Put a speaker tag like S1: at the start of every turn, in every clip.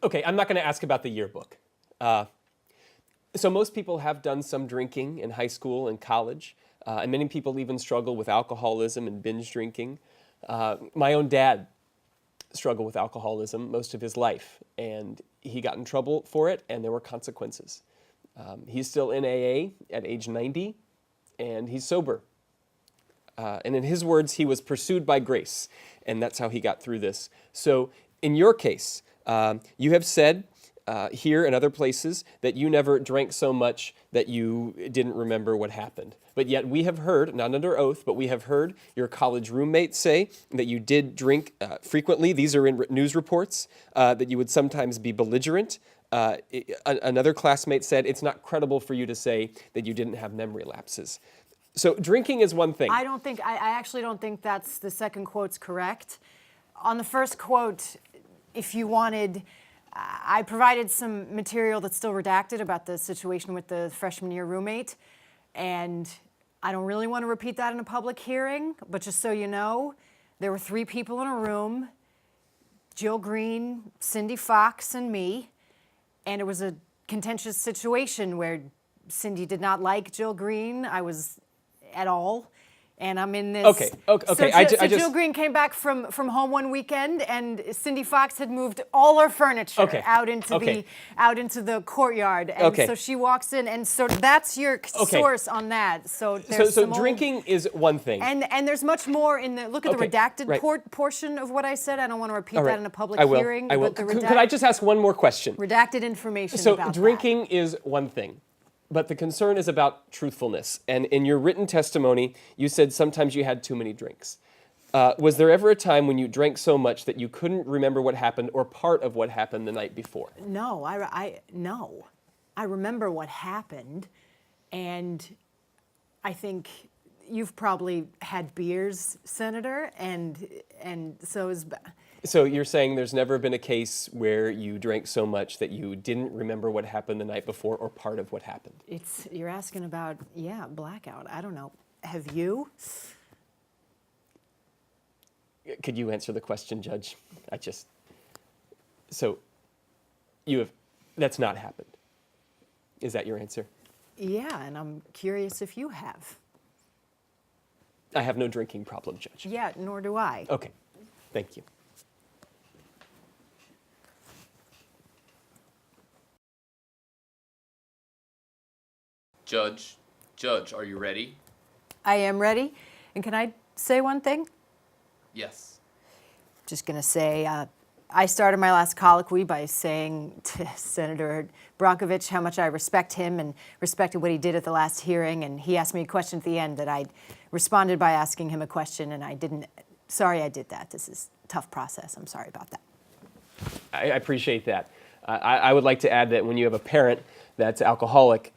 S1: Okay, I'm not going to ask about the yearbook. So most people have done some drinking in high school and college, and many people even struggle with alcoholism and binge drinking. My own dad struggled with alcoholism most of his life, and he got in trouble for it, and there were consequences. He's still in AA at age 90, and he's sober. And in his words, he was pursued by grace, and that's how he got through this. So in your case, you have said here and other places that you never drank so much that you didn't remember what happened. But yet we have heard, not under oath, but we have heard your college roommates say that you did drink frequently. These are in news reports, that you would sometimes be belligerent. Another classmate said it's not credible for you to say that you didn't have memory lapses. So drinking is one thing.
S2: I actually don't think that's the second quote's correct. On the first quote, if you wanted, I provided some material that's still redacted about the situation with the freshman year roommate, and I don't really want to repeat that in a public hearing, but just so you know, there were 3 people in a room, Jill Green, Cindy Fox, and me, and it was a contentious situation where Cindy did not like Jill Green. I was at all. And I'm in this.
S1: Okay.
S2: So Jill Green came back from home one weekend, and Cindy Fox had moved all her furniture out into the courtyard. And so she walks in, and so that's your source on that. So there's
S1: so drinking is one thing.
S2: And there's much more in the look at the redacted portion of what I said. I don't want to repeat that in a public hearing.
S1: I will. Could I just ask one more question?
S2: Redacted information.
S1: So
S2: about
S1: drinking is one thing. But the concern is about truthfulness. And in your written testimony, you said sometimes you had too many drinks. Was there ever a time when you drank so much that you couldn't remember what happened or part of what happened the night before?
S2: No, no. I remember what happened, and I think you've probably had beers, Senator, and so is.
S1: So you're saying there's never been a case where you drank so much that you didn't remember what happened the night before or part of what happened?
S2: You're asking about, blackout. I don't know. Have you?
S1: Could you answer the question, Judge? So that's not happened. Is that your answer?
S2: Yeah, and I'm curious if you have.
S1: I have no drinking problem, Judge.
S2: Yeah, nor do I.
S1: Okay, thank you.
S3: Judge, are you ready?
S2: I am ready. And can I say one thing?
S3: Yes.
S2: Just going to say, I started my last colloquy by saying to Senator Brockovich how much I respect him and respected what he did at the last hearing. And he asked me a question at the end that I responded by asking him a question, and I didn't. Sorry I did that. This is a tough process. I'm sorry about that.
S1: I appreciate that. I would like to add that when you have a parent that's alcoholic,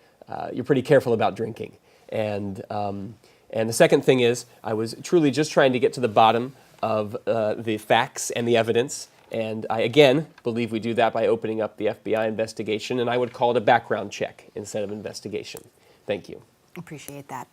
S1: you're pretty careful about drinking. And the second thing is, I was truly just trying to get to the bottom of the facts and the evidence. And I, again, believe we do that by opening up the FBI investigation. And I would call it a background check instead of investigation. Thank you.
S2: Appreciate that.